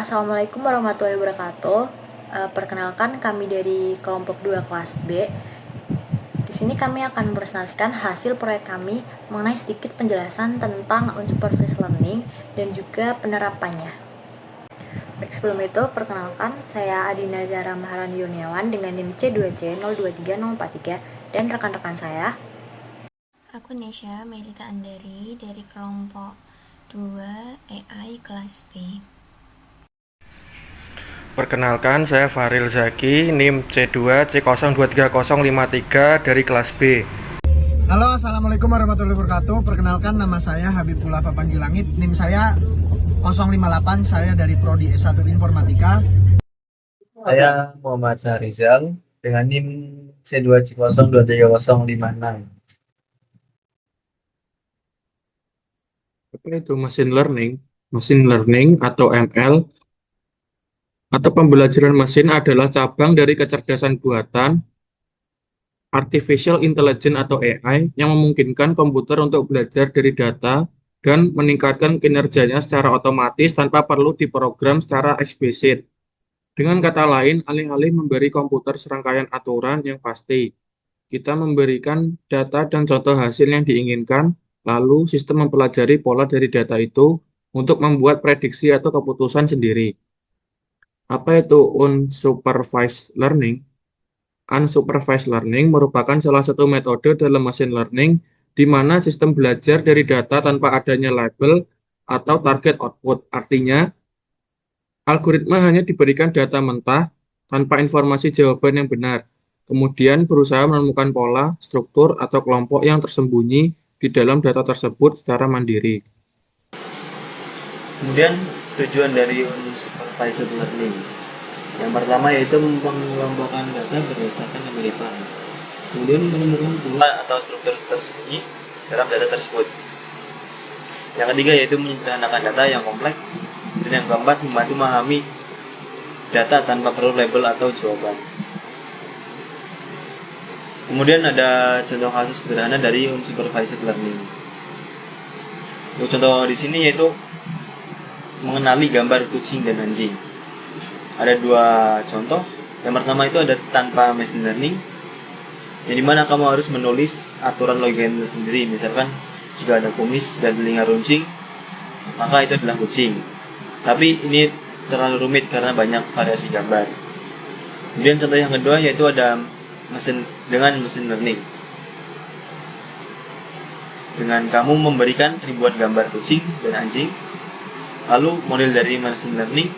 Assalamualaikum warahmatullahi wabarakatuh. Perkenalkan kami dari kelompok 2 kelas B. Di sini kami akan mempresentasikan hasil proyek kami mengenai sedikit penjelasan tentang unsupervised learning dan juga penerapannya. Baik, sebelum itu perkenalkan saya Adina Zahra Maharani Yuniawan dengan NIM C2J023043 dan rekan-rekan saya. Aku Nesya Melita Andari dari kelompok 2 AI kelas B. Perkenalkan, saya Faril Zaki, NIM C2C023053 dari kelas B. Halo, Assalamualaikum warahmatullahi wabarakatuh. Perkenalkan, nama saya Habibullah Fapanjilangit. NIM saya 058, saya dari Prodi S1 Informatika. Saya Muhammad Sahrizal dengan NIM C2C023056. Apa itu machine learning atau ML atau pembelajaran mesin adalah cabang dari kecerdasan buatan artificial intelligence atau AI yang memungkinkan komputer untuk belajar dari data dan meningkatkan kinerjanya secara otomatis tanpa perlu diprogram secara eksplisit. Dengan kata lain, alih-alih memberi komputer serangkaian aturan yang pasti, kita memberikan data dan contoh hasil yang diinginkan, lalu sistem mempelajari pola dari data itu untuk membuat prediksi atau keputusan sendiri. Apa itu unsupervised learning? Unsupervised learning merupakan salah satu metode dalam machine learning di mana sistem belajar dari data tanpa adanya label atau target output. Artinya, algoritma hanya diberikan data mentah tanpa informasi jawaban yang benar, kemudian berusaha menemukan pola, struktur, atau kelompok yang tersembunyi di dalam data tersebut secara mandiri. Kemudian tujuan dari unsupervised learning yang pertama yaitu mengelompokkan data berdasarkan kemiripan, kemudian menemukan pola atau struktur tersembunyi dalam data tersebut. Yang ketiga yaitu menyederhanakan data yang kompleks, dan yang keempat membantu memahami data tanpa perlu label atau jawaban. Kemudian ada contoh kasus sederhana dari unsupervised learning. Untuk contoh di sini yaitu mengenali gambar kucing dan anjing. Ada dua contoh. Yang pertama itu ada tanpa machine learning, yang dimana kamu harus menulis aturan logika sendiri. Misalkan jika ada kumis dan telinga runcing, maka itu adalah kucing. Tapi ini terlalu rumit karena banyak variasi gambar. Kemudian contoh yang kedua yaitu ada machine learning. Dengan kamu memberikan ribuan gambar kucing dan anjing, lalu model dari machine learning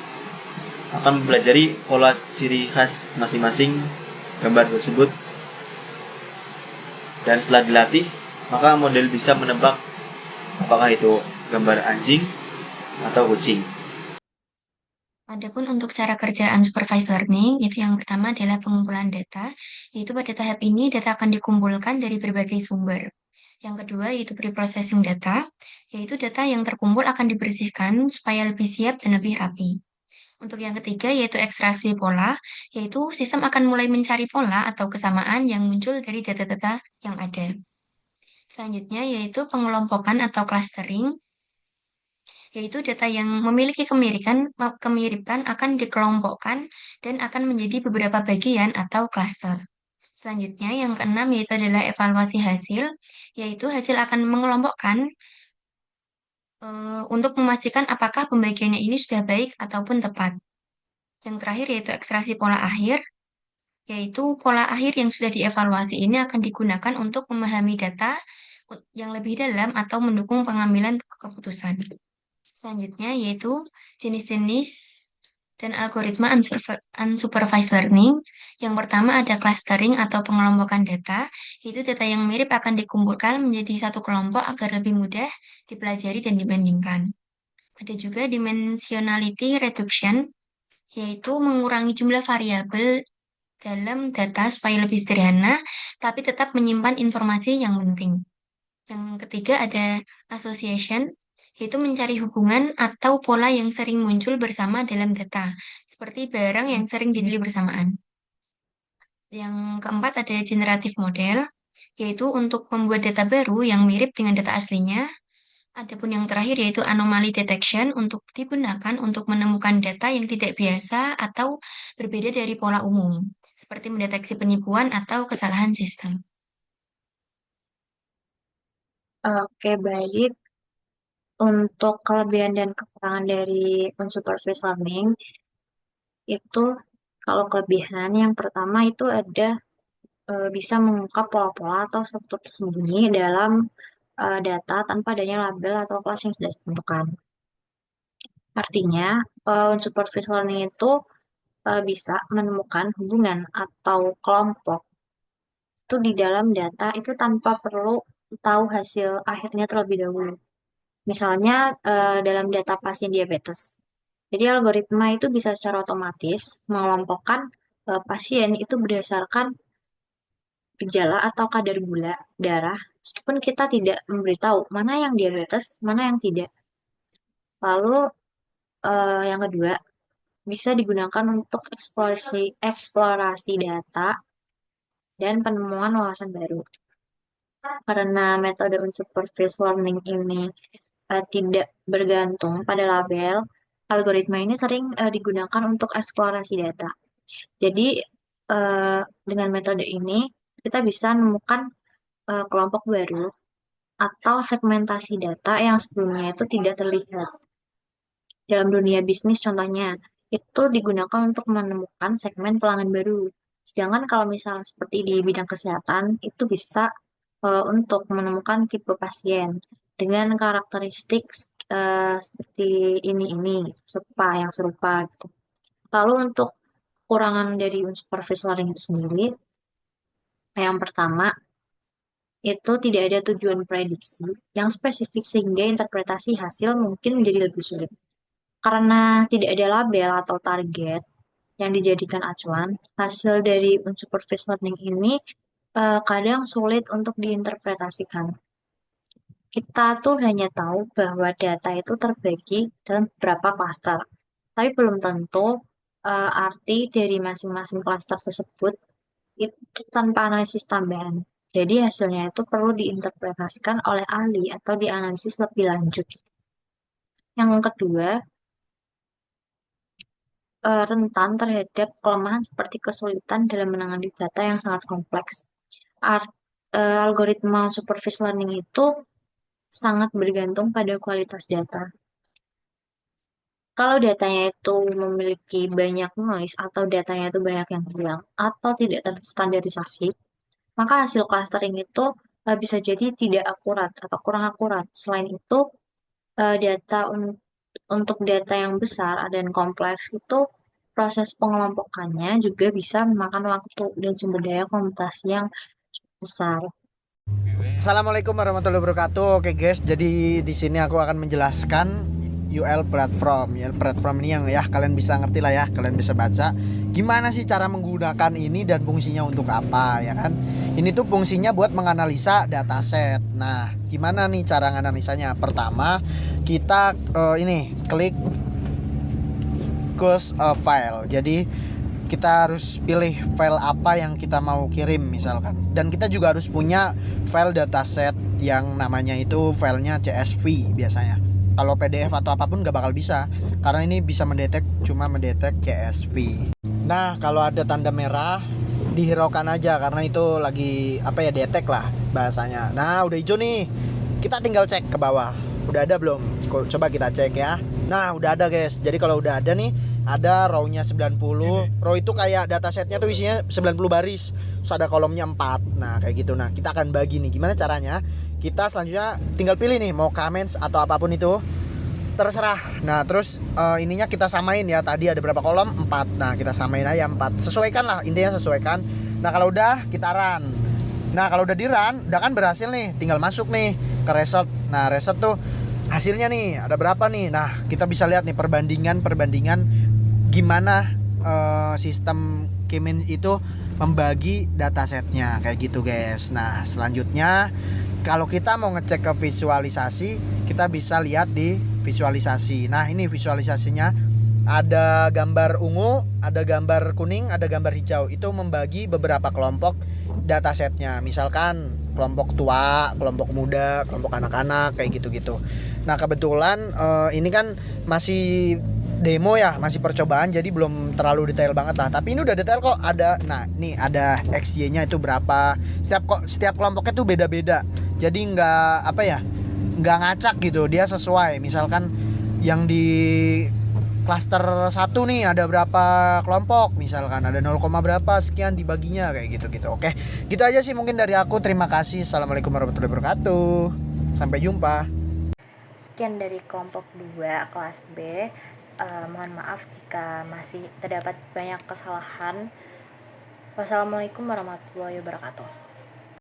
akan mempelajari pola ciri khas masing-masing gambar tersebut, dan setelah dilatih, maka model bisa menebak apakah itu gambar anjing atau kucing. Adapun untuk cara kerja unsupervised learning, itu yang pertama adalah pengumpulan data, yaitu pada tahap ini data akan dikumpulkan dari berbagai sumber. Yang kedua yaitu preprocessing data, yaitu data yang terkumpul akan dibersihkan supaya lebih siap dan lebih rapi. Untuk yang ketiga yaitu ekstraksi pola, yaitu sistem akan mulai mencari pola atau kesamaan yang muncul dari data-data yang ada. Selanjutnya yaitu pengelompokan atau clustering, yaitu data yang memiliki kemiripan akan dikelompokkan dan akan menjadi beberapa bagian atau cluster. Selanjutnya yang keenam yaitu adalah evaluasi hasil, yaitu hasil akan mengelompokkan untuk memastikan apakah pembagiannya ini sudah baik ataupun tepat. Yang terakhir yaitu ekstraksi pola akhir, yaitu pola akhir yang sudah dievaluasi ini akan digunakan untuk memahami data yang lebih dalam atau mendukung pengambilan keputusan. Selanjutnya yaitu jenis-jenis dan algoritma unsupervised learning. Yang pertama ada clustering atau pengelompokan data, yaitu data yang mirip akan dikumpulkan menjadi satu kelompok agar lebih mudah dipelajari dan dibandingkan. Ada juga dimensionality reduction, yaitu mengurangi jumlah variabel dalam data supaya lebih sederhana, tapi tetap menyimpan informasi yang penting. Yang ketiga ada association, yaitu mencari hubungan atau pola yang sering muncul bersama dalam data, seperti barang yang sering dibeli bersamaan. Yang keempat ada generative model, yaitu untuk membuat data baru yang mirip dengan data aslinya, Adapun yang terakhir yaitu anomaly detection untuk digunakan untuk menemukan data yang tidak biasa atau berbeda dari pola umum, seperti mendeteksi penipuan atau kesalahan sistem. Oke, baik. Untuk kelebihan dan kekurangan dari unsupervised learning, itu kalau kelebihan yang pertama itu ada bisa mengungkap pola-pola atau struktur tersembunyi dalam data tanpa adanya label atau kelas yang sudah ditentukan. Artinya, unsupervised learning itu bisa menemukan hubungan atau kelompok itu di dalam data itu tanpa perlu tahu hasil akhirnya terlebih dahulu. Misalnya dalam data pasien diabetes. Jadi algoritma itu bisa secara otomatis mengelompokkan pasien itu berdasarkan gejala atau kadar gula darah, meskipun kita tidak memberitahu mana yang diabetes, mana yang tidak. Lalu yang kedua, bisa digunakan untuk eksplorasi data dan penemuan wawasan baru. Karena metode unsupervised learning ini tidak bergantung pada label, algoritma ini sering digunakan untuk eksplorasi data. Jadi, dengan metode ini, kita bisa menemukan kelompok baru atau segmentasi data yang sebelumnya itu tidak terlihat. Dalam dunia bisnis contohnya, itu digunakan untuk menemukan segmen pelanggan baru. Sedangkan kalau misalnya seperti di bidang kesehatan, itu bisa untuk menemukan tipe pasien dengan karakteristik seperti ini, yang serupa gitu. Lalu untuk kekurangan dari unsupervised learning itu sendiri, yang pertama, itu tidak ada tujuan prediksi yang spesifik sehingga interpretasi hasil mungkin menjadi lebih sulit. Karena tidak ada label atau target yang dijadikan acuan, hasil dari unsupervised learning ini kadang sulit untuk diinterpretasikan. Kita tuh hanya tahu bahwa data itu terbagi dalam beberapa klaster, tapi belum tentu arti dari masing-masing klaster tersebut itu tanpa analisis tambahan. Jadi hasilnya itu perlu diinterpretasikan oleh ahli atau dianalisis lebih lanjut. Yang kedua, rentan terhadap kelemahan seperti kesulitan dalam menangani data yang sangat kompleks. Algoritma supervised learning itu sangat bergantung pada kualitas data. Kalau datanya itu memiliki banyak noise atau datanya itu banyak yang hilang atau tidak terstandarisasi, maka hasil clustering itu bisa jadi tidak akurat atau kurang akurat. Selain itu, data untuk data yang besar dan kompleks itu proses pengelompokannya juga bisa memakan waktu dan sumber daya komputasi yang besar. Assalamualaikum warahmatullahi wabarakatuh. Oke guys, jadi di sini aku akan menjelaskan UL platform. UL platform ini yang ya kalian bisa ngerti lah ya, kalian bisa baca. Gimana sih cara menggunakan ini dan fungsinya untuk apa ya kan? Ini tuh fungsinya buat menganalisa dataset. Nah, gimana nih cara menganalisanya? Pertama, kita ini klik choose a file. Jadi kita harus pilih file apa yang kita mau kirim misalkan. Dan kita juga harus punya file dataset yang namanya itu filenya CSV biasanya. Kalau PDF atau apapun gak bakal bisa, karena ini bisa cuma mendetek CSV. Nah, kalau ada tanda merah dihiraukan aja karena itu lagi detek lah bahasanya. Nah, udah hijau nih. Kita tinggal cek ke bawah. Udah ada belum? Coba kita cek ya. Nah, udah ada guys. Jadi kalau udah ada nih, ada row-nya 90. Row itu kayak datasetnya tuh isinya 90 baris. Terus ada kolomnya 4. Nah, kayak gitu. Nah, kita akan bagi nih. Gimana caranya? Kita selanjutnya tinggal pilih nih mau comments atau apapun itu. Terserah. Nah, terus ininya kita samain ya. Tadi ada berapa kolom? 4. Nah, kita samain aja 4. Sesuaikan lah, intinya sesuaikan. Nah, kalau udah kita run. Nah, kalau udah di run, udah kan berhasil nih. Tinggal masuk nih ke result. Nah, result tuh hasilnya nih ada berapa nih. Nah, kita bisa lihat nih perbandingan gimana sistem Kemin itu membagi datasetnya kayak gitu guys. Nah, selanjutnya kalau kita mau ngecek ke visualisasi, kita bisa lihat di visualisasi. Nah, ini visualisasinya ada gambar ungu, ada gambar kuning, ada gambar hijau. Itu membagi beberapa kelompok datasetnya. Misalkan kelompok tua, kelompok muda, kelompok anak-anak, kayak gitu-gitu. Nah kebetulan ini kan masih demo ya, masih percobaan, jadi belum terlalu detail banget lah. Tapi ini udah detail kok. Ada, nah nih ada XY-nya itu berapa. Setiap kelompoknya tuh beda-beda. Jadi nggak ngacak gitu. Dia sesuai. Misalkan yang di klaster 1 nih ada berapa kelompok, misalkan ada 0, berapa sekian dibaginya kayak gitu-gitu. Oke, gitu aja sih mungkin dari aku. Terima kasih. Assalamualaikum warahmatullahi wabarakatuh. Sampai jumpa. Sekian dari kelompok 2 kelas B. Mohon maaf jika masih terdapat banyak kesalahan. Wassalamualaikum warahmatullahi wabarakatuh.